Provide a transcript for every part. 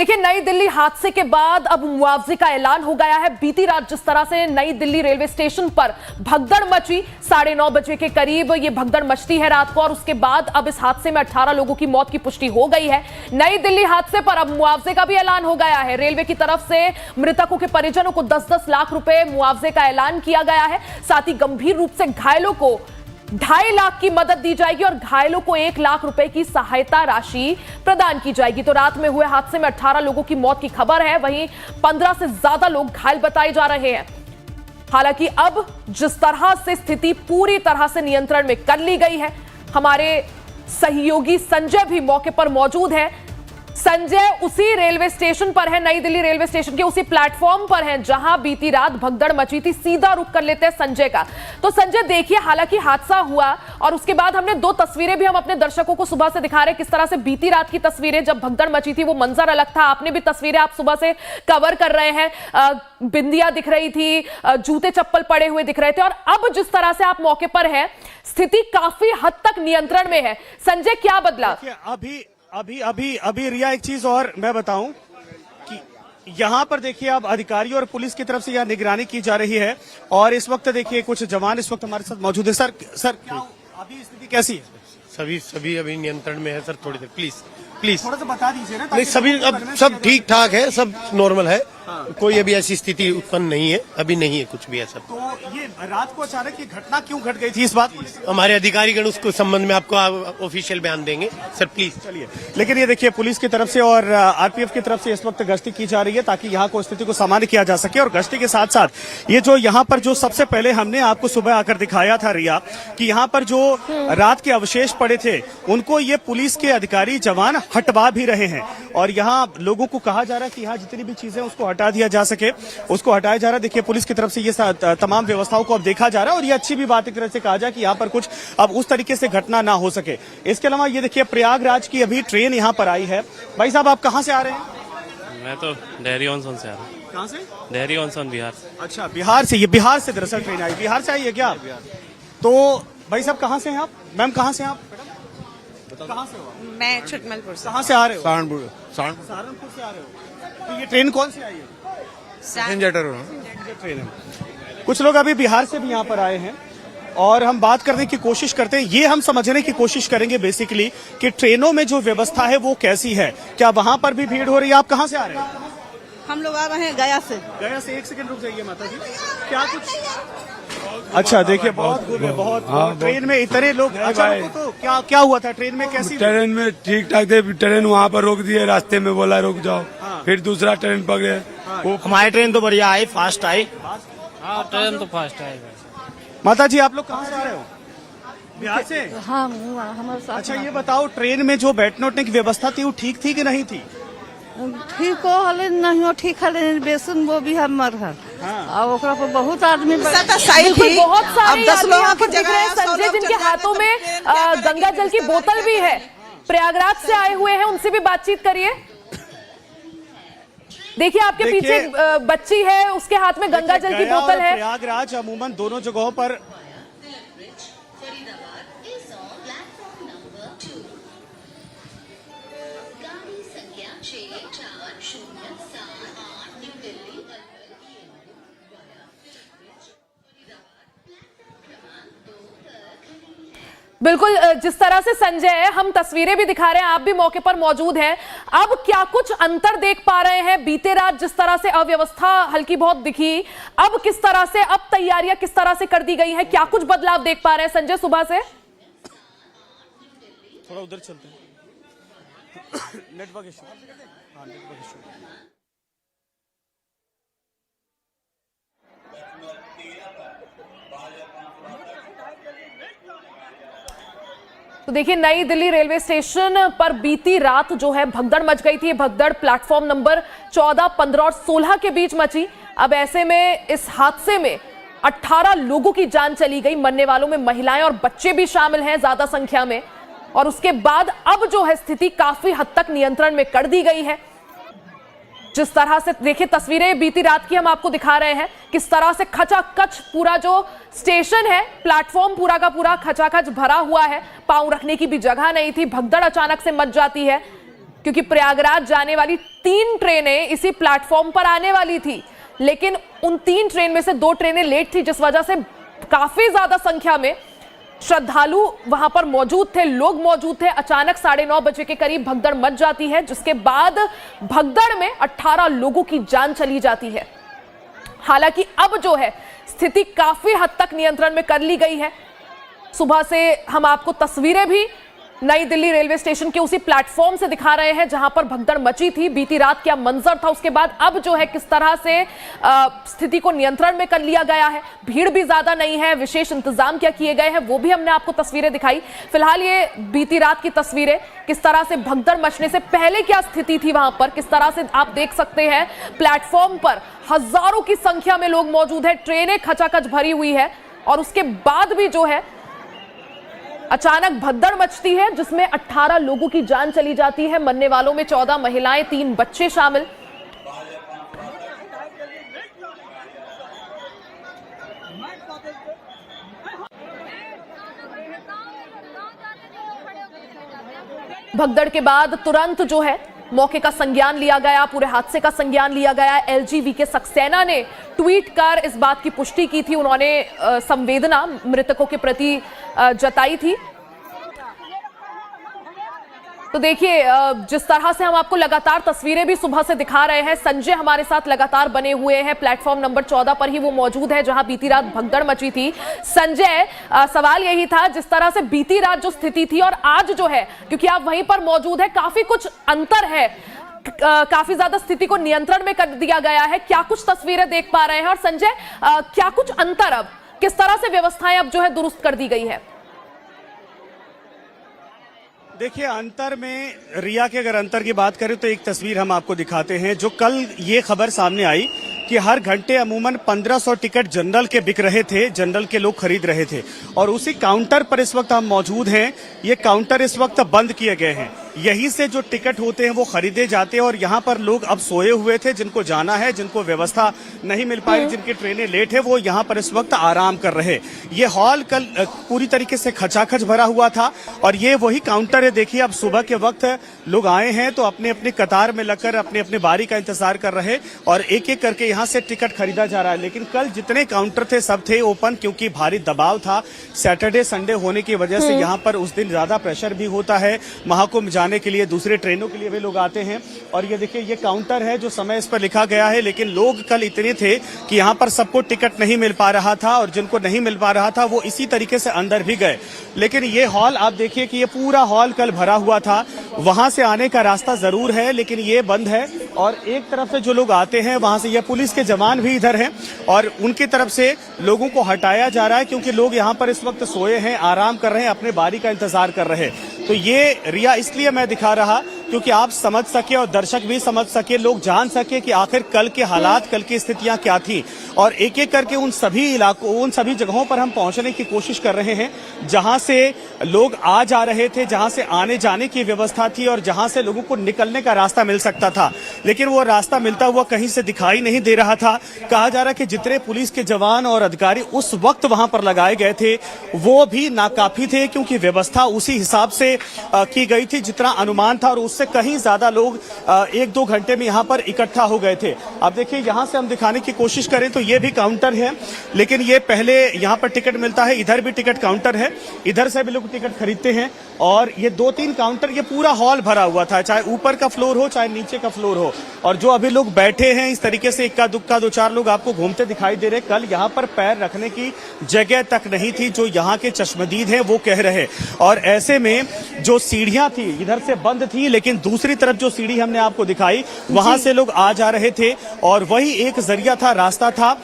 देखिए, नई दिल्ली हादसे के बाद अब मुआवजे का ऐलान हो गया है। बीती रात जिस तरह से नई दिल्ली रेलवे स्टेशन पर भगदड़ मची, 9:30 बजे के करीब ये भगदड़ मचती है रात को, और उसके बाद अब इस हादसे में 18 लोगों की मौत की पुष्टि हो गई है। नई दिल्ली हादसे पर अब मुआवजे का भी ऐलान हो गया है। रेलवे की तरफ से मृतकों के परिजनों को 10-10 लाख रुपए मुआवजे का ऐलान किया गया है। साथ ही गंभीर रूप से घायलों को 2.5 लाख की मदद दी जाएगी और घायलों को 1 लाख रुपए की सहायता राशि प्रदान की जाएगी। तो रात में हुए हादसे में 18 लोगों की मौत की खबर है, वहीं 15 से ज्यादा लोग घायल बताए जा रहे हैं। हालांकि अब जिस तरह से स्थिति पूरी तरह से नियंत्रण में कर ली गई है, हमारे सहयोगी संजय भी मौके पर मौजूद है। संजय उसी रेलवे स्टेशन पर है, नई दिल्ली रेलवे स्टेशन के उसी प्लेटफॉर्म पर है जहां बीती रात भगदड़ मची थी। सीधा रुख कर लेते हैं संजय का। तो संजय, देखिए, हालांकि हादसा हुआ और उसके बाद हमने 2 तस्वीरें भी हम अपने दर्शकों को सुबह से दिखा रहे हैं, किस तरह से बीती रात की तस्वीरें जब भगदड़ मची थी वो मंजर अलग था। आपने भी तस्वीरें आप सुबह से कवर कर रहे हैं, बिंदियां दिख रही थी, जूते चप्पल पड़े हुए दिख रहे थे, और अब जिस तरह से आप मौके पर है, स्थिति काफी हद तक नियंत्रण में है। संजय, क्या बदला? अभी रिया, एक चीज और मैं बताऊं कि यहाँ पर देखिए अब अधिकारियों और पुलिस की तरफ से यहाँ निगरानी की जा रही है, और इस वक्त देखिए कुछ जवान इस वक्त हमारे साथ मौजूद है। सर क्या अभी स्थिति कैसी है? सभी अभी नियंत्रण में है सर। थोड़ी देर प्लीज थोड़ा सा बता दीजिए ना। नहीं, सभी अब सब ठीक ठाक है, सब नॉर्मल है। कोई अभी ऐसी स्थिति उत्पन्न नहीं है, अभी नहीं है कुछ भी ऐसा। तो ये रात को अचानक ये घटना क्यों घट गई थी, इस बात हमारे अधिकारीगण उसको संबंध में आपको ऑफिशियल बयान देंगे सर, प्लीज। चलिए, लेकिन ये देखिए पुलिस की तरफ से और आरपीएफ की तरफ से इस वक्त गश्ती की जा रही है ताकि यहाँ को स्थिति को सामान्य किया जा सके। और गश्ती के साथ साथ ये जो यहाँ पर जो सबसे पहले हमने आपको सुबह आकर दिखाया था रिया, कि यहाँ पर जो रात के अवशेष पड़े थे उनको ये पुलिस के अधिकारी जवान हटवा भी रहे हैं, और यहाँ लोगों को कहा जा रहा है कि यहाँ जितनी भी चीजें उसको हटा दिया जा सके उसको हटाया जा रहा है। देखिए, पुलिस की तरफ से ये तमाम व्यवस्थाओं को अब देखा जा रहा है, और ये अच्छी भी बात एक तरह से कहा जाए कि यहाँ पर कुछ अब उस तरीके से घटना ना हो सके। इसके अलावा ये देखिए प्रयागराज की अभी ट्रेन यहाँ पर आई है। भाई साहब, आप कहाँ से आ रहे हैं? मैं तो डेहरी ऑनसन से आ रहा हूँ। कहाँ से? डेहरी ऑनसन, बिहार से। अच्छा, बिहार से। ये बिहार से दरअसल ट्रेन आई, बिहार से आई है क्या? तो भाई साहब कहाँ से हैं आप? मैम कहाँ से हैं आप? कहाँ से हो? मैं छुटमलपुर से। कहाँ से आ रहे हो? सहारनपुर से आ रहे हो। तो ये ट्रेन कौन सी आई है? ट्रेन है। कुछ लोग अभी बिहार से भी यहाँ पर आए हैं, और हम बात करने की कोशिश करते हैं, ये हम समझने की कोशिश करेंगे बेसिकली कि ट्रेनों में जो व्यवस्था है वो कैसी है, क्या वहां पर भी भीड़ हो रही है? आप कहाँ से आ रहे हैं? हम लोग आ रहे हैं गया से। गया से। 1 सेकंड रुक जाइए माता जी। क्या कुछ? अच्छा, देखिए बहुत ट्रेन में इतने लोग। अच्छा, तो क्या हुआ था ट्रेन में? कैसी? ट्रेन में ठीक ठाक थे, ट्रेन वहाँ पर रोक दिए, रास्ते में बोला रुक जाओ। फिर दूसरा ट्रेन पकड़े। वो हमारी ट्रेन तो बढ़िया आई, फास्ट आई। हाँ, ट्रेन तो फास्ट आई। माता जी, आप लोग कहाँ से आ रहे हो? बिहार से? हाँ, हमारे साथ। अच्छा, ये बताओ, ट्रेन में जो बैठने उठने की व्यवस्था थी वो ठीक थी कि नहीं थी? ठीक हो हले नहीं हो, ठीक है बेसन वो भी हमर है। और ओकरा पर बहुत आदमी बहुत सारे 10 लोगों की दिख रहे हैं संजय, जिनके हाथों में गंगा जल की बोतल भी है। प्रयागराज से आए हुए हैं, उनसे भी बातचीत करिए। देखिए, आपके पीछे बच्ची है, उसके हाथ में गंगा जल की बोतल है। प्रयागराज अमूमन दोनों जगहों पर बिल्कुल, जिस तरह से संजय, हम तस्वीरें भी दिखा रहे हैं, आप भी मौके पर मौजूद हैं। अब क्या कुछ अंतर देख पा रहे हैं? बीते रात जिस तरह से अव्यवस्था हल्की बहुत दिखी, अब किस तरह से, अब तैयारियां किस तरह से कर दी गई हैं? क्या कुछ बदलाव देख पा रहे हैं संजय सुबह से? थोड़ा उधर चलते हैं। Network issue. हाँ, नेटवर्क इशू। तो देखिए, नई दिल्ली रेलवे स्टेशन पर बीती रात जो है भगदड़ मच गई थी। भगदड़ प्लेटफॉर्म नंबर 14, 15 और 16 के बीच मची। अब ऐसे में इस हादसे में 18 लोगों की जान चली गई। मरने वालों में महिलाएं और बच्चे भी शामिल हैं ज्यादा संख्या में। और उसके बाद अब जो है स्थिति काफी हद तक नियंत्रण में कर दी गई है। जिस तरह से देखिए, तस्वीरें बीती रात की हम आपको दिखा रहे हैं, किस तरह से खचाखच पूरा जो स्टेशन है, प्लेटफॉर्म पूरा का पूरा खचाखच भरा हुआ है। पांव रखने की भी जगह नहीं थी। भगदड़ अचानक से मच जाती है। क्योंकि प्रयागराज जाने वाली 3 ट्रेनें इसी प्लेटफॉर्म पर आने वाली थी, लेकिन उन 3 ट्रेन में से 2 ट्रेनें लेट थी, जिस वजह से काफी ज्यादा संख्या में श्रद्धालु वहां पर मौजूद थे, लोग मौजूद थे। अचानक 9:30 बजे के करीब भगदड़ मच जाती है, जिसके बाद भगदड़ में 18 लोगों की जान चली जाती है। हालांकि अब जो है स्थिति काफी हद तक नियंत्रण में कर ली गई है। सुबह से हम आपको तस्वीरें भी नई दिल्ली रेलवे स्टेशन के उसी प्लेटफॉर्म से दिखा रहे हैं जहां पर भगदड़ मची थी। बीती रात क्या मंजर था, उसके बाद अब जो है किस तरह से स्थिति को नियंत्रण में कर लिया गया है। भीड़ भी ज्यादा नहीं है, विशेष इंतजाम क्या किए गए हैं वो भी हमने आपको तस्वीरें दिखाई। फिलहाल ये बीती रात की तस्वीरें, किस तरह से भगदड़ मचने से पहले क्या स्थिति थी वहां पर, किस तरह से आप देख सकते हैं प्लेटफॉर्म पर हजारों की संख्या में लोग मौजूद है, ट्रेनें खचाखच भरी हुई है और उसके बाद भी जो है अचानक भगदड़ मचती है जिसमें 18 लोगों की जान चली जाती है। मरने वालों में 14 महिलाएं, 3 बच्चे शामिल। भगदड़ के बाद तुरंत जो है मौके का संज्ञान लिया गया, पूरे हादसे का संज्ञान लिया गया। एलजी वीके सक्सेना ने ट्वीट कर इस बात की पुष्टि की थी, उन्होंने संवेदना मृतकों के प्रति जताई थी। तो देखिए जिस तरह से हम आपको लगातार तस्वीरें भी सुबह से दिखा रहे हैं, संजय हमारे साथ लगातार बने हुए हैं, प्लेटफॉर्म नंबर 14 पर ही वो मौजूद है जहां बीती रात भगदड़ मची थी। संजय, सवाल यही था, जिस तरह से बीती रात जो स्थिति थी और आज जो है, क्योंकि आप वहीं पर मौजूद है, काफी कुछ अंतर है, काफी ज्यादा स्थिति को नियंत्रण में कर दिया गया है, क्या कुछ तस्वीरें देख पा रहे हैं? और संजय, क्या कुछ अंतर, अब किस तरह से व्यवस्थाएं अब जो है दुरुस्त कर दी गई है? देखिए, अंतर में रिया के अगर अंतर की बात करें तो एक तस्वीर हम आपको दिखाते हैं। जो कल ये खबर सामने आई कि हर घंटे अमूमन 1500 टिकट जनरल के बिक रहे थे, जनरल के लोग खरीद रहे थे, और उसी काउंटर पर इस वक्त हम मौजूद हैं। ये काउंटर इस वक्त बंद किए गए हैं, यहीं से जो टिकट होते हैं वो खरीदे जाते हैं और यहाँ पर लोग अब सोए हुए थे, जिनको जाना है, जिनको व्यवस्था नहीं मिल पाई, जिनकी ट्रेनें लेट है, वो यहाँ पर इस वक्त आराम कर रहे। ये हॉल कल पूरी तरीके से खचाखच भरा हुआ था और ये वही काउंटर है। देखिए, अब सुबह के वक्त लोग आए हैं तो अपने अपने कतार में लगकर अपने अपने बारी का इंतजार कर रहे और एक एक करके यहाँ से टिकट खरीदा जा रहा है। लेकिन कल जितने काउंटर थे सब थे ओपन, क्योंकि भारी दबाव था। सैटरडे संडे होने की वजह से यहाँ पर उस दिन ज्यादा प्रेशर भी होता है, महाकुंभ जाने के लिए, दूसरे ट्रेनों के लिए भी लोग आते हैं। और ये देखिए, ये काउंटर है, जो समय इस पर लिखा गया है, लेकिन लोग कल इतने थे कि यहाँ पर सबको टिकट नहीं मिल पा रहा था और जिनको नहीं मिल पा रहा था वो इसी तरीके से अंदर भी गए। लेकिन ये हॉल आप देखिए कि ये पूरा हॉल कल भरा हुआ था, वहां से आने का रास्ता जरूर है लेकिन ये बंद है। और एक तरफ से जो लोग आते हैं वहां से, ये पुलिस के जवान भी इधर हैं और उनकी तरफ से लोगों को हटाया जा रहा है, क्योंकि लोग यहाँ पर इस वक्त सोए हैं, आराम कर रहे हैं, अपने बारी का इंतजार कर रहे हैं। तो ये रिया इसलिए मैं दिखा रहा क्योंकि आप समझ सके और दर्शक भी समझ सके, लोग जान सके कि आखिर कल के हालात, कल की स्थितियां क्या थी। और एक एक करके उन सभी इलाकों, उन सभी जगहों पर हम पहुंचने की कोशिश कर रहे हैं जहां से लोग आ जा रहे थे, जहां से आने जाने की व्यवस्था थी और जहां से लोगों को निकलने का रास्ता मिल सकता था। लेकिन वो रास्ता मिलता हुआ कहीं से दिखाई नहीं दे रहा था। कहा जा रहा कि जितने पुलिस के जवान और अधिकारी उस वक्त वहां पर लगाए गए थे वो भी नाकाफी थे, क्योंकि व्यवस्था उसी हिसाब से की गई थी जितना अनुमान था और उससे कहीं ज्यादा लोग 1-2 घंटे में यहाँ पर इकट्ठा हो गए थे। अब देखिए, यहाँ से हम दिखाने की कोशिश करें तो ये भी काउंटर है, लेकिन ये पहले यहाँ पर टिकट मिलता है, इधर भी टिकट काउंटर है, इधर से भी लोग टिकट खरीदते हैं। और ये 2-3 काउंटर, ये पूरा हॉल भरा हुआ था, चाहे ऊपर का फ्लोर हो चाहे नीचे का फ्लोर हो। और जो अभी लोग बैठे हैं इस तरीके से, इक्का दुक्का 2-4 लोग आपको घूमते दिखाई दे रहे। कल यहाँ पर पैर रखने की जगह तक नहीं थी, जो यहाँ के चश्मदीद हैं वो कह रहे। और ऐसे में जो सीढ़ियां थी इधर से बंद थी, लेकिन दूसरी तरफ जो सीढ़ी हमने आपको दिखाई वहां से लोग आ जा रहे थे और वही एक जरिया था, रास्ता था,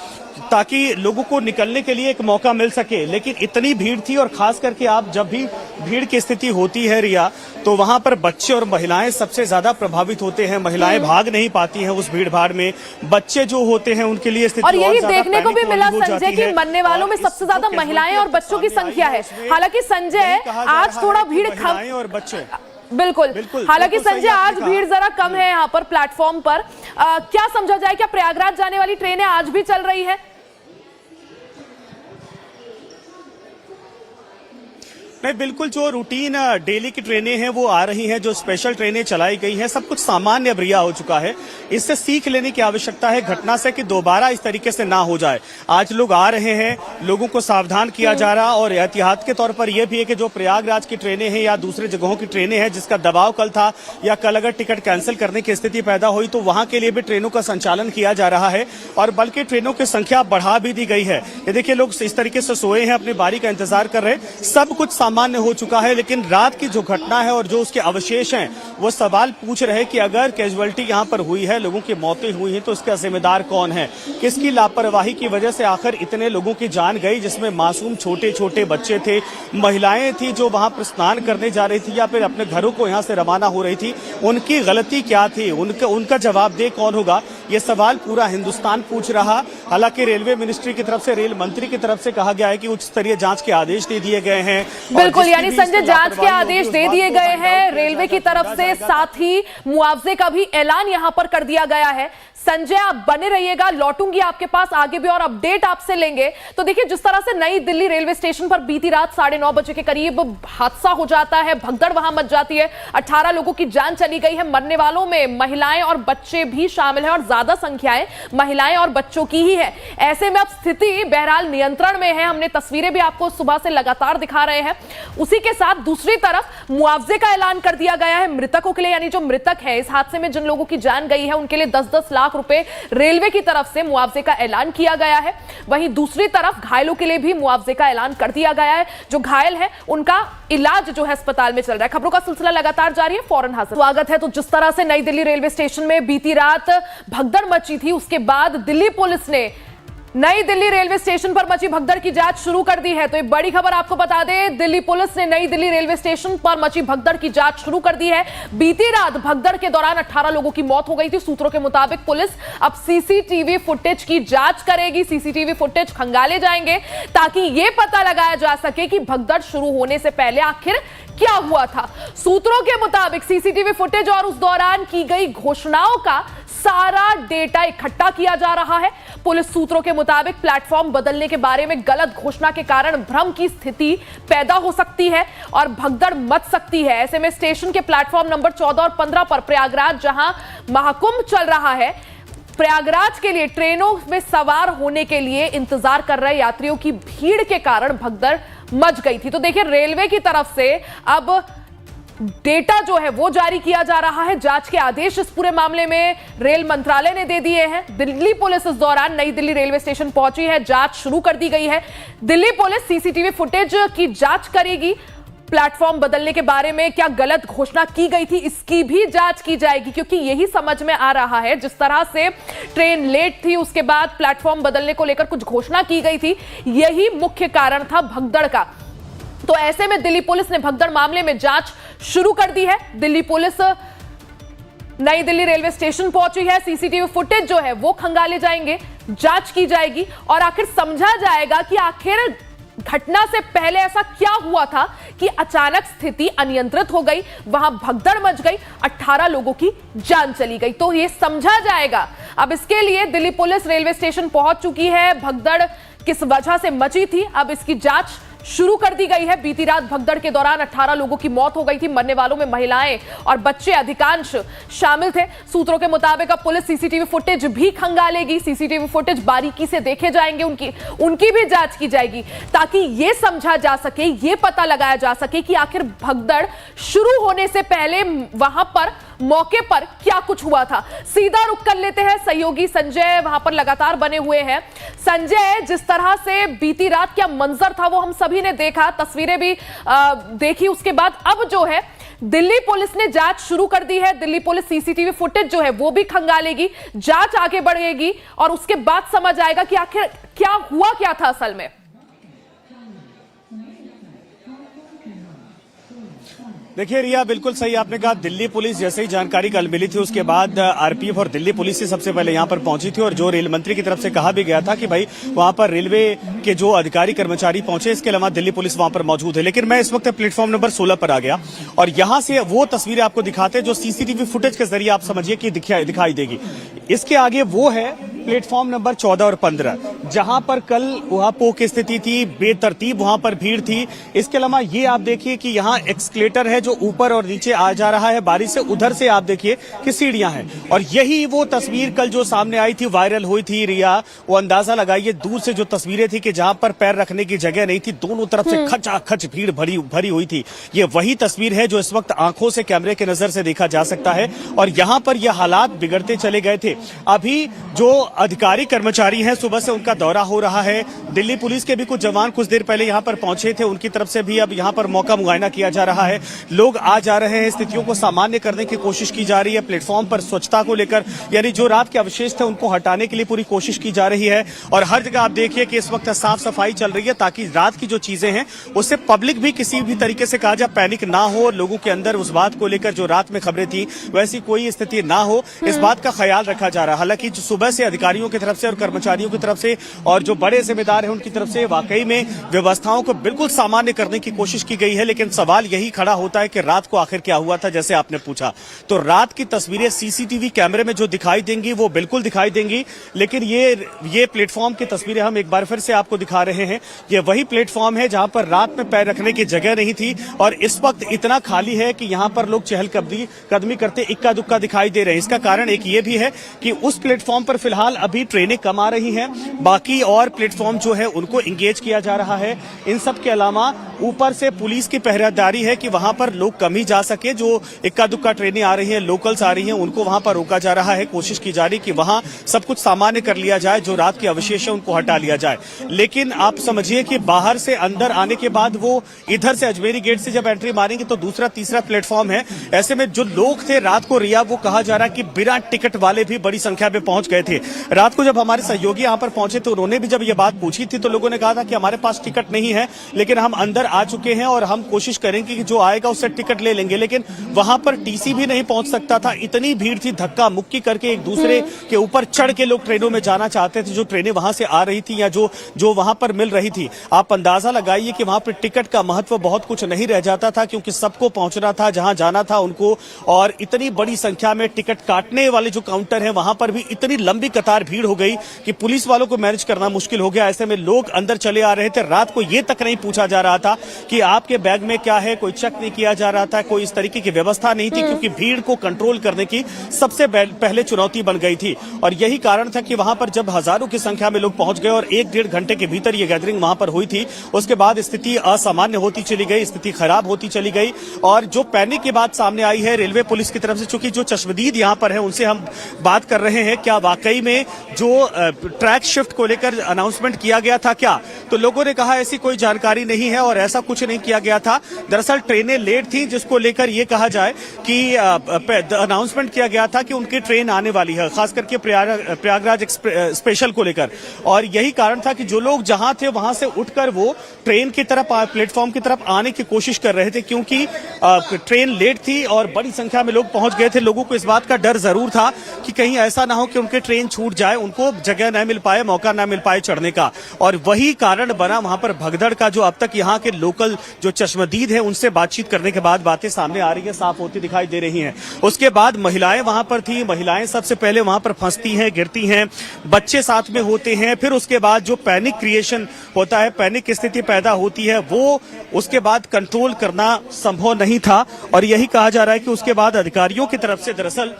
ताकि लोगों को निकलने के लिए एक मौका मिल सके। लेकिन इतनी भीड़ थी और खास करके आप जब भी भीड़ की स्थिति होती है रिया, तो वहां पर बच्चे और महिलाएं सबसे ज्यादा प्रभावित होते हैं। महिलाएं भाग नहीं पाती हैं उस भीड़ भाड़ में, बच्चे जो होते हैं उनके लिए स्थिति और यही देखने को भी मिला संजय कि मरने वालों में सबसे ज्यादा महिलाएं और बच्चों की संख्या है। हालांकि संजय, आज थोड़ा भीड़ कम और बच्चे, बिल्कुल, हालांकि संजय आज भीड़ जरा कम है यहाँ पर प्लेटफॉर्म पर। क्या समझा जाए, क्या प्रयागराज जाने वाली ट्रेनें आज भी चल रही है? नहीं, बिल्कुल जो रूटीन डेली की ट्रेनें हैं वो आ रही हैं, जो स्पेशल ट्रेनें चलाई गई हैं, सब कुछ सामान्य अब रिया हो चुका है। इससे सीख लेने की आवश्यकता है घटना से कि दोबारा इस तरीके से ना हो जाए। आज लोग आ रहे हैं, लोगों को सावधान किया जा रहा, और एहतियात के तौर पर यह भी है कि जो प्रयागराज की ट्रेनें हैं या दूसरे जगहों की ट्रेनें हैं जिसका दबाव कल था, या कल अगर टिकट कैंसिल करने की स्थिति पैदा हुई तो वहां के लिए भी ट्रेनों का संचालन किया जा रहा है, और बल्कि ट्रेनों की संख्या बढ़ा भी दी गई है। ये देखिए, लोग इस तरीके से सोए हैं, अपनी बारी का इंतजार कर रहे हैं। सब कुछ सामान्य हो चुका है, लेकिन रात की जो घटना है और जो उसके अवशेष हैं वो सवाल पूछ रहे हैं कि अगर कैजुअलिटी यहां पर हुई है, लोगों की मौतें हुई हैं, तो इसका जिम्मेदार कौन है? किसकी लापरवाही की वजह से आखिर इतने लोगों की जान गई, जिसमें मासूम छोटे छोटे बच्चे थे, महिलाएं थी जो वहां पर स्नान करने जा रही थी या फिर अपने घरों को यहां से रवाना हो रही थी। उनकी गलती क्या थी? उनका जवाबदेह कौन होगा? ये सवाल पूरा हिंदुस्तान पूछ रहा। हालांकि रेलवे मिनिस्ट्री की तरफ से, रेल मंत्री की तरफ से कहा गया है कि उच्च स्तरीय जांच के आदेश दे दिए गए हैं। बिल्कुल, यानी संजय जांच के आदेश दे दिए गए हैं रेलवे की तरफ से, साथ ही मुआवजे का भी ऐलान यहां पर कर दिया गया है। संजय, आप बने रहिएगा, लौटूंगी आपके पास आगे भी और अपडेट आपसे लेंगे। तो देखिए, जिस तरह से नई दिल्ली रेलवे स्टेशन पर बीती रात 9:30 बजे के करीब हादसा हो जाता है, भगदड़ वहां मच जाती है, 18 लोगों की जान चली गई है। मरने वालों में महिलाएं और बच्चे भी शामिल हैं, और ज्यादा संख्याएं महिलाएं और बच्चों की ही है। ऐसे में अब स्थिति बहरहाल नियंत्रण में है। हमने तस्वीरें भी आपको सुबह से लगातार दिखा रहे हैं। उसी के साथ दूसरी तरफ मुआवजे का ऐलान कर दिया गया है मृतकों के लिए, यानी जो मृतक है इस हादसे में, जिन लोगों की जान गई है, उनके लिए 10-10 लाख रुपए रेलवे की तरफ से मुआवजे का ऐलान किया गया है। वहीं दूसरी तरफ घायलों के लिए भी मुआवजे का ऐलान कर दिया गया है। जो घायल है उनका इलाज जो है अस्पताल में चल रहा है। खबरों का सिलसिला लगातार जारी है, फौरन हाजिर स्वागत है। तो जिस तरह से नई दिल्ली रेलवे स्टेशन में बीती रात भगदड़ मची थी, उसके बाद दिल्ली पुलिस ने नई दिल्ली रेलवे स्टेशन पर मची भगदड़ की जांच शुरू कर दी है। तो एक बड़ी खबर आपको बता दें, दिल्ली पुलिस ने नई दिल्ली रेलवे स्टेशन पर मची भगदड़ की जांच शुरू कर दी है। बीती रात भगदड़ के दौरान 18 लोगों की मौत हो गई थी। सूत्रों के मुताबिक पुलिस अब सीसीटीवी फुटेज की जांच करेगी, सीसीटीवी फुटेज खंगाले जाएंगे ताकि यह पता लगाया जा सके कि भगदड़ शुरू होने से पहले आखिर क्या हुआ था। सूत्रों के मुताबिक सीसीटीवी फुटेज और उस दौरान की गई घोषणाओं का सारा डेटा इकट्ठा किया जा रहा है। पुलिस सूत्रों के मुताबिक प्लेटफॉर्म बदलने के बारे में गलत घोषणा के कारण भ्रम की स्थिति पैदा हो सकती है और भगदड़ मच सकती है। ऐसे में स्टेशन के प्लेटफॉर्म नंबर 14 और 15 पर प्रयागराज, जहां महाकुंभ चल रहा है, प्रयागराज के लिए ट्रेनों में सवार होने के लिए इंतजार कर रहे यात्रियों की भीड़ के कारण भगदड़ मच गई थी। तो देखिए, रेलवे की तरफ से अब डेटा जो है वो जारी किया जा रहा है। जांच के आदेश इस पूरे मामले में रेल मंत्रालय ने दे दिए हैं। दिल्ली पुलिस इस दौरान नई दिल्ली रेलवे स्टेशन पहुंची है, जांच शुरू कर दी गई है। दिल्ली पुलिस सीसीटीवी फुटेज की जांच करेगी। प्लेटफॉर्म बदलने के बारे में क्या गलत घोषणा की गई थी, इसकी भी जांच की जाएगी, क्योंकि यही समझ में आ रहा है जिस तरह से ट्रेन लेट थी, उसके बाद प्लेटफॉर्म बदलने को लेकर कुछ घोषणा की गई थी, यही मुख्य कारण था भगदड़ का। तो ऐसे में दिल्ली पुलिस ने भगदड़ मामले में जांच शुरू कर दी है। दिल्ली पुलिस नई दिल्ली रेलवे स्टेशन पहुंची है। सीसीटीवी फुटेज जो है वो खंगाले जाएंगे, जांच की जाएगी और आखिर समझा जाएगा कि आखिर घटना से पहले ऐसा क्या हुआ था कि अचानक स्थिति अनियंत्रित हो गई, वहां भगदड़ मच गई, 18 लोगों की जान चली गई। तो यह समझा जाएगा। अब इसके लिए दिल्ली पुलिस रेलवे स्टेशन पहुंच चुकी है। भगदड़ किस वजह से मची थी, अब इसकी जांच शुरू कर दी गई है। बीती रात भगदड़ के दौरान 18 लोगों की मौत हो गई थी। मरने वालों में महिलाएं और बच्चे अधिकांश शामिल थे। सूत्रों के मुताबिक अब पुलिस सीसीटीवी फुटेज भी खंगालेगी। सीसीटीवी फुटेज बारीकी से देखे जाएंगे, उनकी भी जांच की जाएगी ताकि यह समझा जा सके, यह पता लगाया जा सके कि आखिर भगदड़ शुरू होने से पहले वहां पर मौके पर क्या कुछ हुआ था। सीधा रुख कर लेते हैं, सहयोगी संजय वहां पर लगातार बने हुए हैं। संजय, जिस तरह से बीती रात क्या मंजर था वो हम सभी ने देखा, तस्वीरें भी देखी। उसके बाद अब जो है दिल्ली पुलिस ने जांच शुरू कर दी है। दिल्ली पुलिस सीसीटीवी फुटेज जो है वो भी खंगालेगी, जांच आगे बढ़ेगी और उसके बाद समझ आएगा कि आखिर क्या हुआ क्या था असल में। देखिए रिया, बिल्कुल सही आपने कहा। दिल्ली पुलिस जैसे ही जानकारी कल मिली थी, उसके बाद आरपीएफ और दिल्ली पुलिस ही सबसे पहले यहां पर पहुंची थी। और जो रेल मंत्री की तरफ से कहा भी गया था कि भाई वहां पर रेलवे के जो अधिकारी कर्मचारी पहुंचे, इसके अलावा दिल्ली पुलिस वहां पर मौजूद है। लेकिन मैं इस वक्त प्लेटफॉर्म नंबर 16 पर आ गया और यहां से वो तस्वीरें आपको दिखाते जो सीसीटीवी फुटेज के जरिए आप समझिए कि दिखाई देगी। इसके आगे वो है प्लेटफॉर्म नंबर 14 और 15, जहां पर कल उहापोह की स्थिति थी, बेतरतीब वहां पर भीड़ थी। इसके अलावा ये आप देखिए कि यहाँ एक्सकलेटर है जो ऊपर और नीचे आ जा रहा है बारिश से। उधर से आप देखिए कि सीढ़ियां हैं और यही वो तस्वीर कल जो सामने आई थी, वायरल हुई थी रिया। वो अंदाजा लगाइए दूर से जो तस्वीरें थी कि जहां पर पैर रखने की जगह नहीं थी, दोनों तरफ से खचाखच भीड़ भरी हुई थी। ये वही तस्वीर है जो इस वक्त आंखों से कैमरे के नजर से देखा जा सकता है और यहां पर यह हालात बिगड़ते चले गए थे। अभी जो अधिकारी कर्मचारी हैं, सुबह से उनका दौरा हो रहा है। दिल्ली पुलिस के भी कुछ जवान कुछ देर पहले यहां पर पहुंचे थे, उनकी तरफ से भी अब यहां पर मौका मुआयना किया जा रहा है। लोग आ जा रहे हैं, स्थितियों को सामान्य करने की कोशिश की जा रही है। प्लेटफॉर्म पर स्वच्छता को लेकर, यानी जो रात के अवशेष थे उनको हटाने के लिए पूरी कोशिश की जा रही है और हर जगह आप देखिए कि इस वक्त साफ सफाई चल रही है ताकि रात की जो चीजें हैं उससे पब्लिक भी किसी भी तरीके से कहा जाए पैनिक ना हो, लोगों के अंदर उस बात को लेकर जो रात में खबरें थी वैसी कोई स्थिति ना हो, इस बात का ख्याल रखा जा रहा है। हालांकि जो सुबह से अधिकारियों की तरफ से और कर्मचारियों की तरफ से और जो बड़े जिम्मेदार हैं उनकी तरफ से वाकई में व्यवस्थाओं को बिल्कुल सामान्य करने की कोशिश की गई है, लेकिन सवाल यही खड़ा होता है कि रात को आखिर क्या हुआ था। जैसे आपने पूछा तो रात की तस्वीरें सीसीटीवी कैमरे में जो दिखाई देंगी वो बिल्कुल दिखाई देंगी, लेकिन ये प्लेटफॉर्म की तस्वीरें हम एक बार फिर से आपको दिखा रहे हैं। ये वही प्लेटफॉर्म है जहां पर रात में पैर रखने की जगह नहीं थी और इस वक्त इतना खाली है कि यहां पर लोग चहलकदमी करते इक्का दुक्का दिखाई दे रहे हैं। इसका कारण एक ये भी है कि उस प्लेटफॉर्म पर फिलहाल अभी ट्रेनें कम आ रही हैं, बाकी और प्लेटफॉर्म जो है उनको इंगेज किया जा रहा है। इन सब के अलावा ऊपर से पुलिस की पहरेदारी है कि वहां पर लोग कम ही जा सके। जो इक्का दुक्का ट्रेनें आ रही हैं, लोकल्स आ रही हैं, उनको वहां पर रोका जा रहा है। कोशिश की जा रही कि वहां सब कुछ सामान्य कर लिया जाए, जो रात के अवशेष है उनको हटा लिया जाए। लेकिन आप समझिए कि बाहर से अंदर आने के बाद वो इधर से अजमेरी गेट से जब एंट्री मारेंगे तो दूसरा तीसरा प्लेटफॉर्म है। ऐसे में जो लोग थे रात को रिया, वो कहा जा रहा है कि बिना टिकट वाले भी बड़ी संख्या में पहुंच गए थे। रात को जब हमारे सहयोगी यहां पर पहुंचे तो उन्होंने भी जब ये बात पूछी थी तो लोगों ने कहा था कि हमारे पास टिकट नहीं है, लेकिन हम अंदर आ चुके हैं और हम कोशिश करेंगे कि जो आएगा उससे टिकट ले लेंगे। लेकिन वहां पर टीसी भी नहीं पहुंच सकता था, इतनी भीड़ थी, धक्का मुक्की करके एक दूसरे के ऊपर चढ़ के लोग ट्रेनों में जाना चाहते थे, जो ट्रेनें वहां से आ रही थी या जो वहां पर मिल रही थी। आप अंदाजा लगाइए कि वहां पर टिकट का महत्व बहुत कुछ नहीं रह जाता था, क्योंकि सबको पहुंचना था जहां जाना था उनको, और इतनी बड़ी संख्या में टिकट काटने वाले जो काउंटर हैं वहां पर भी इतनी लंबी कतार भीड़ हो गई कि पुलिस वालों को मैनेज करना मुश्किल हो गया। ऐसे में लोग अंदर चले आ रहे थे। रात को यह तक नहीं पूछा जा रहा था कि आपके बैग में क्या है, कोई चेक नहीं किया जा रहा था, कोई इस तरीके की व्यवस्था नहीं थी, क्योंकि भीड़ को कंट्रोल करने की सबसे पहले चुनौती बन गई थी। और यही कारण था कि वहां पर जब हजारों की संख्या में लोग पहुंच गए और 1-1.5 घंटे के भीतर यह गैदरिंग वहां पर हुई थी, उसके बाद स्थिति असामान्य होती चली गई, स्थिति खराब होती चली गई। और जो पैनिक की बात सामने आई है रेलवे पुलिस की तरफ से, चूंकि जो चश्मदीद यहां पर है उनसे हम बात कर रहे हैं, क्या वाकई में जो ट्रैक शिफ्ट को लेकर अनाउंसमेंट किया गया था क्या, तो लोगों ने कहा ऐसी कोई जानकारी नहीं है और ऐसा कुछ नहीं किया गया था। दरअसल ट्रेनें लेट थी, जिसको लेकर यह कहा जाए कि अनाउंसमेंट किया गया था कि उनकी ट्रेन आने वाली है, खास करके प्रयागराज स्पेशल को लेकर। और यही कारण था कि जो लोग जहां थे वहां से उठकर वो ट्रेन की तरफ, प्लेटफॉर्म की तरफ आने की कोशिश कर रहे थे, क्योंकि ट्रेन लेट थी और बड़ी संख्या में लोग पहुंच गए थे। लोगों को इस बात का डर जरूर था कि कहीं ऐसा ना हो कि उनके ट्रेन छूट जाए, उनको जगह न मिल पाए, मौका न मिल पाए चढ़ने का। और वही कारण बना वहां पर भगदड़ का, जो अब तक यहाँ के लोकल जो चश्मदीद है उनसे बातचीत करने के बाद बातें सामने आ रही है, साफ होती दिखाई दे रही हैं। उसके बाद महिलाएं वहां पर थी, महिलाएं सबसे पहले वहां पर फंसती हैं, गिरती हैं, बच्चे साथ में होते हैं। फिर उसके बाद जो पैनिक क्रिएशन होता है, पैनिक स्थिति पैदा होती है, वो उसके बाद कंट्रोल करना संभव नहीं था। और यही कहा जा रहा है कि उसके बाद अधिकारियों की तरफ से दरअसल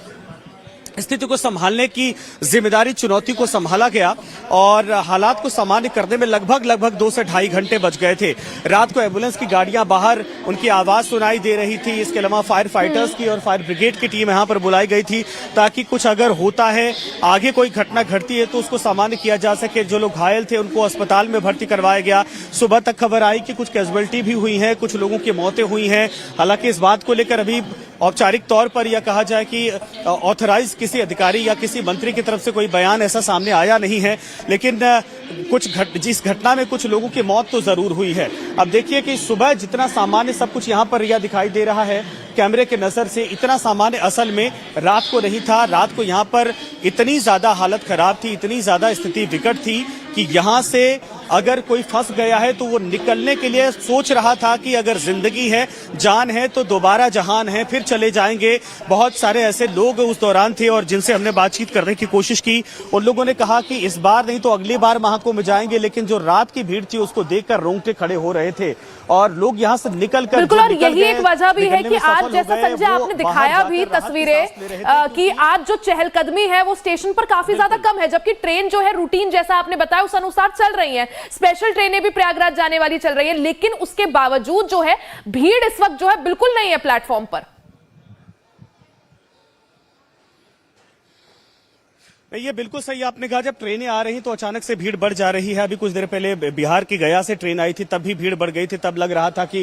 स्थिति को संभालने की जिम्मेदारी, चुनौती को संभाला गया और हालात को सामान्य करने में लगभग 2 से ढाई घंटे बच गए थे। रात को एम्बुलेंस की गाड़ियां बाहर, उनकी आवाज सुनाई दे रही थी। इसके अलावा फायर फाइटर्स की और फायर ब्रिगेड की टीम यहां पर बुलाई गई थी, ताकि कुछ अगर होता है, आगे कोई घटना घटती है तो उसको सामान्य किया जा सके। जो लोग घायल थे उनको अस्पताल में भर्ती करवाया गया। सुबह तक खबर आई कि कुछ कैजुअलिटी भी हुई है, कुछ लोगों की मौतें हुई हैं। हालांकि इस बात को लेकर अभी औपचारिक तौर पर यह कहा जाए कि ऑथराइज किसी अधिकारी या किसी मंत्री की तरफ से कोई बयान ऐसा सामने आया नहीं है, लेकिन जिस घटना में कुछ लोगों की मौत तो जरूर हुई है। अब देखिए कि सुबह जितना सामान्य सब कुछ यहाँ पर रिया दिखाई दे रहा है कैमरे के नजर से, इतना सामान्य असल में रात को नहीं था। रात को यहाँ पर इतनी ज्यादा हालत खराब थी, इतनी ज्यादा स्थिति विकट थी कि यहाँ से अगर कोई फंस गया है तो वो निकलने के लिए सोच रहा था कि अगर जिंदगी है, जान है तो दोबारा जहान है, फिर चले जाएंगे। बहुत सारे ऐसे लोग उस दौरान थे और जिनसे हमने बातचीत करने की कोशिश की। उन लोगों ने कहा कि इस बार नहीं तो अगली बार महाकुंभ जाएंगे, लेकिन जो रात की भीड़ थी उसको देखकर रोंगटे खड़े हो रहे थे और लोग यहाँ से निकलकर बिल्कुल। और यही एक वजह भी है कि आज जैसा संजय आपने दिखाया भी तस्वीरें कि आज जो चहलकदमी है वो स्टेशन पर काफी ज्यादा कम है, जबकि ट्रेन जो है रूटीन जैसा आपने बताया उस अनुसार चल रही है। स्पेशल ट्रेनें भी प्रयागराज जाने वाली चल रही है, लेकिन उसके बावजूद जो है भीड़ इस वक्त जो है बिल्कुल नहीं है प्लेटफॉर्म पर। ये बिल्कुल सही आपने कहा, जब ट्रेनें आ रही तो अचानक से भीड़ बढ़ जा रही है। अभी कुछ देर पहले बिहार की गया से ट्रेन आई थी, तब भी भीड़ बढ़ गई थी। तब लग रहा था कि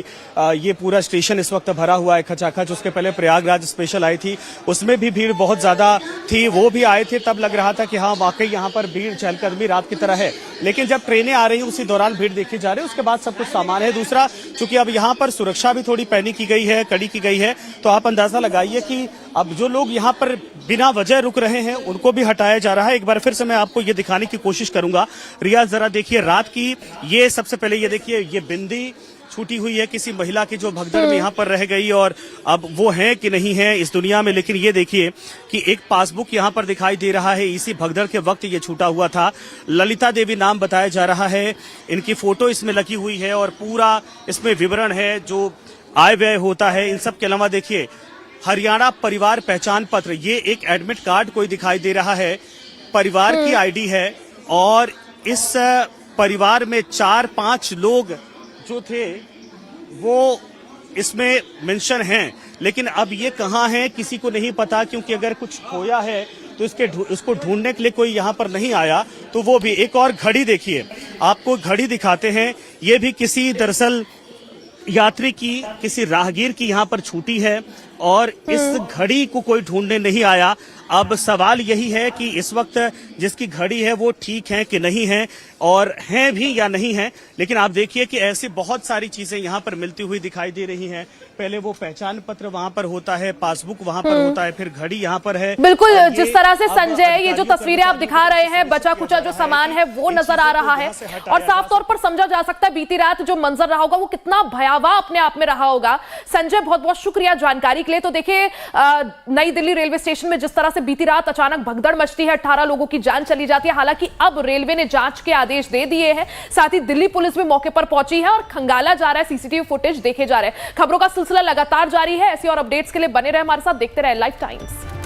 ये पूरा स्टेशन इस वक्त भरा हुआ है खचाखच। उसके पहले प्रयागराज स्पेशल आई थी, उसमें भी भीड़ बहुत ज्यादा थी, वो भी आए थे। तब लग रहा था कि हाँ वाकई यहाँ पर भीड़ चहलकदमी रात की तरह है। लेकिन जब ट्रेनें आ रही उसी दौरान भीड़ देखी जा रही है, उसके बाद सब कुछ सामान्य है। दूसरा, चूंकि अब यहाँ पर सुरक्षा भी थोड़ी पैनी की गई है, कड़ी की गई है, तो आप अंदाजा लगाइए कि अब जो लोग यहाँ पर बिना वजह रुक रहे हैं उनको भी हटाया जा रहा है। एक बार फिर से मैं आपको ये दिखाने की कोशिश करूंगा। रियाज जरा देखिए रात की, ये सबसे पहले ये देखिए, ये बिंदी छूटी हुई है किसी महिला की जो भगदड़ में यहाँ पर रह गई, और अब वो है कि नहीं है इस दुनिया में। लेकिन ये देखिए कि एक पासबुक यहाँ पर दिखाई दे रहा है, इसी भगदड़ के वक्त ये छूटा हुआ था। ललिता देवी नाम बताया जा रहा है, इनकी फोटो इसमें लगी हुई है और पूरा इसमें विवरण है जो आय व्यय होता है। इन सब के अलावा देखिए हरियाणा परिवार पहचान पत्र, ये एक एडमिट कार्ड कोई दिखाई दे रहा है, परिवार की आईडी है। और इस परिवार में 4-5 लोग जो थे वो इसमें मेंशन हैं, लेकिन अब ये कहाँ हैं किसी को नहीं पता, क्योंकि अगर कुछ खोया है तो उसको ढूंढने के लिए कोई यहाँ पर नहीं आया। तो वो भी एक और घड़ी देखिए, आपको घड़ी दिखाते हैं, ये भी किसी दरअसल यात्री की, किसी राहगीर की यहाँ पर छूटी है और इस घड़ी को कोई ढूंढने नहीं आया। अब सवाल यही है कि इस वक्त जिसकी घड़ी है वो ठीक है कि नहीं है, और हैं भी या नहीं है। लेकिन आप देखिए कि ऐसी बहुत सारी चीजें यहाँ पर मिलती हुई दिखाई दे रही हैं। पहले वो पहचान पत्र वहाँ पर होता है, पासबुक वहाँ पर होता है, फिर घड़ी यहाँ पर है। बिल्कुल, जिस तरह से संजय ये जो तस्वीरें आप दिखा रहे हैं, बचा कुचा जो सामान है वो नजर आ रहा है और साफ तौर पर समझा जा सकता है बीती रात जो मंजर रहा होगा वो कितना भयावह अपने आप में रहा होगा। संजय बहुत बहुत शुक्रिया जानकारी के लिए। तो देखिए नई दिल्ली रेलवे स्टेशन में जिस तरह से बीती रात अचानक भगदड़ मचती है, 18 लोगों की जान चली जाती है। हालांकि अब रेलवे ने जांच के आदेश दे दिए हैं, साथ ही दिल्ली पुलिस भी मौके पर पहुंची है और खंगाला जा रहा है, सीसीटीवी फुटेज देखे जा रहे हैं। खबरों का सिलसिला लगातार जारी है। ऐसी और अपडेट्स के लिए बने रहे हमारे साथ, देखते रहे लाइव टाइम्स।